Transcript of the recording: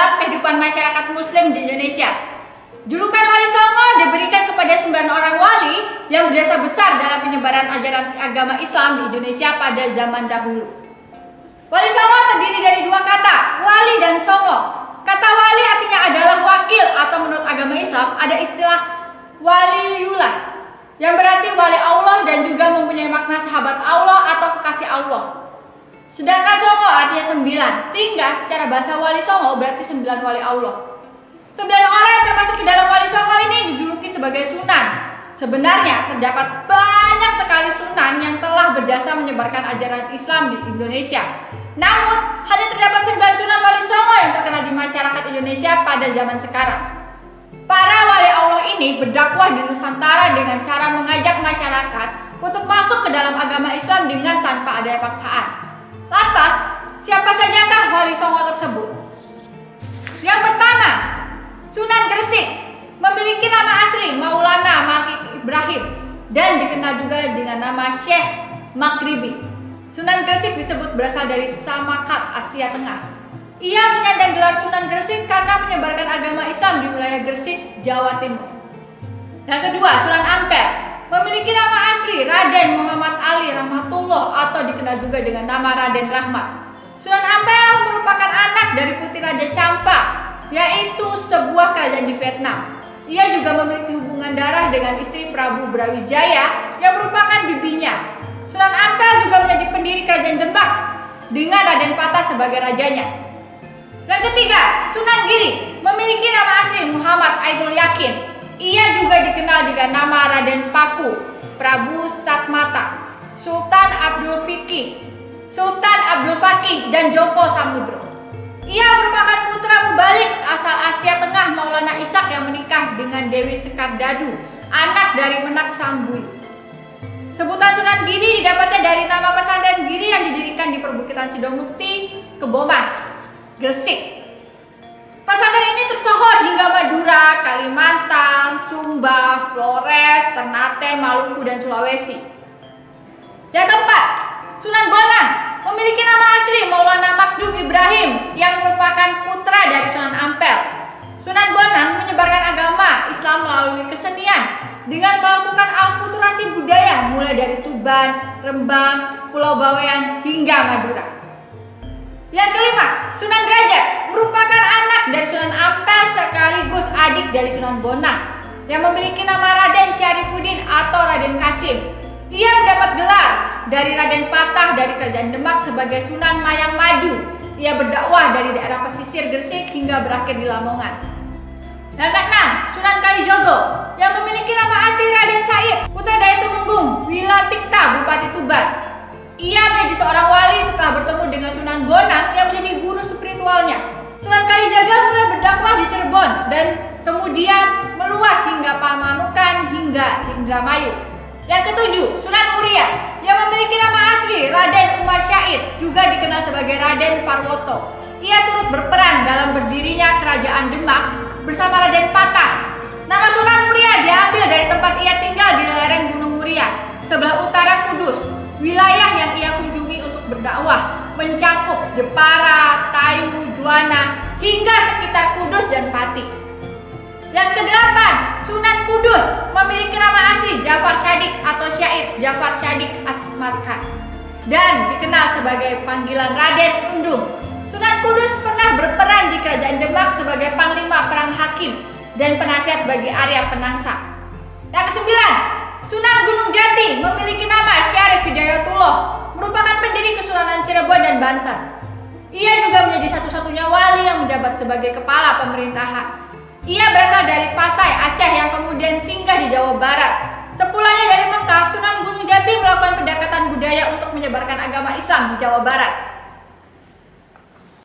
dalam kehidupan masyarakat Muslim di Indonesia. Julukan Wali Songo diberikan kepada 9 orang wali yang berjasa besar dalam penyebaran ajaran agama Islam di Indonesia pada zaman dahulu. Wali Songo terdiri dari 2 kata, wali dan songo. Kata wali artinya adalah wakil, atau menurut agama Islam ada istilah waliyullah yang berarti wali Allah dan juga mempunyai makna sahabat Allah atau kekasih Allah. Sedangkan songo artinya 9, sehingga secara bahasa Wali Songo berarti 9 wali Allah. 9 orang yang termasuk ke dalam Wali Songo ini dijuluki sebagai sunan. Sebenarnya terdapat banyak sekali sunan yang telah berjasa menyebarkan ajaran Islam di Indonesia. Namun, hanya terdapat 9 sunan Wali Songo yang terkenal di masyarakat Indonesia pada zaman sekarang. Para wali Allah ini berdakwah di Nusantara dengan cara mengajak masyarakat untuk masuk ke dalam agama Islam dengan tanpa adanya paksaan. Lantas, siapa sajakah Wali Songo tersebut? Yang pertama, Sunan Gresik, memiliki nama asli Maulana Malik Ibrahim dan dikenal juga dengan nama Syekh Makribi. Sunan Gresik disebut berasal dari Samarkand, Asia Tengah. Ia menyandang gelar Sunan Gresik karena menyebarkan agama Islam di wilayah Gresik, Jawa Timur. Yang kedua, Sunan Ampel, memiliki nama asli Raden Muhammad Ali Rahmatullah atau dikenal juga dengan nama Raden Rahmat. Sunan Ampel merupakan anak dari Putri Raja Champa, yaitu sebuah kerajaan di Vietnam. Ia juga memiliki hubungan darah dengan istri Prabu Brawijaya yang merupakan bibinya. Sunan Ampel juga menjadi pendiri kerajaan Demak dengan Raden Patah sebagai rajanya. Yang ketiga, Sunan Giri, memiliki nama asli Muhammad Ainul Yakin. Ia juga dikenal dengan nama Raden Paku, Prabu Satmata, Sultan Abdul Fakih, dan Joko Samudro. Ia merupakan putra mubalik asal Asia Tengah Maulana Ishak yang menikah dengan Dewi Sekardadu, anak dari Menak Sambulu. Sebutan Sunan Giri didapatnya dari nama pesantren Giri yang didirikan di perbukitan Sidomukti, Kebomas, Gresik. Pesantren ini tersohor hingga Madura, Kalimantan, Sumba, Flores, Ternate, Maluku, dan Sulawesi. Yang keempat, Sunan Bonang, memiliki nama asli Maulana Makdum Ibrahim yang merupakan putra dari Sunan Ampel. Sunan Bonang menyebarkan agama Islam melalui kesenian dengan melakukan alkulturasi budaya mulai dari Tuban, Rembang, Pulau Bawean hingga Madura. Yang kelima, Sunan Derajat merupakan anak dari Sunan Ampel sekaligus adik dari Sunan Bonang yang memiliki nama Raden Syarifuddin atau Raden Kasim. Ia mendapat gelar dari Raden Patah dari kerajaan Demak sebagai Sunan Mayang Madu. Ia berdakwah dari daerah pesisir Gresik hingga berakhir di Lamongan. Yang keenam, Sunan Kalijogo yang memiliki nama asli Raden Said, putra dari Tumenggung, Wilatikta, Bupati Tuban. Ia menjadi seorang wali setelah bertemu dengan Sunan Bonang yang menjadi guru spiritualnya. Sunan Kalijaga mulai berdakwah di Cirebon dan kemudian meluas hingga Pamanukan hingga Indramayu. Yang ketujuh, Sunan Muria yang memiliki nama asli Raden Umar Syahid, juga dikenal sebagai Raden Parwoto. Ia turut berperan dalam berdirinya kerajaan Demak bersama Raden Patah. Nama Sunan Muria diambil dari tempat ia tinggal di lereng Gunung Muria, sebelah utara Kudus. Wilayah yang ia kunjungi untuk berdakwah mencakup Jepara, Tayu, Juwana, hingga sekitar Kudus dan Pati. Yang kedelapan, Sunan Kudus memiliki nama asli Jafar Syadik atau Syaid Jafar Syadik Asmatkan dan dikenal sebagai panggilan Raden Undung. Sunan Kudus pernah berperan di kerajaan Demak sebagai panglima perang hakim dan penasihat bagi Arya Penangsa. Yang kesembilan, Sunan Gunung Jati memiliki nama Syarif Hidayatullah, merupakan pendiri Kesultanan Cirebon dan Banten. Ia juga menjadi satu-satunya wali yang menjabat sebagai kepala pemerintahan. Ia berasal dari Pasai, Aceh yang kemudian singgah di Jawa Barat. Sepulangnya dari Mekah, Sunan Gunung Jati melakukan pendekatan budaya untuk menyebarkan agama Islam di Jawa Barat.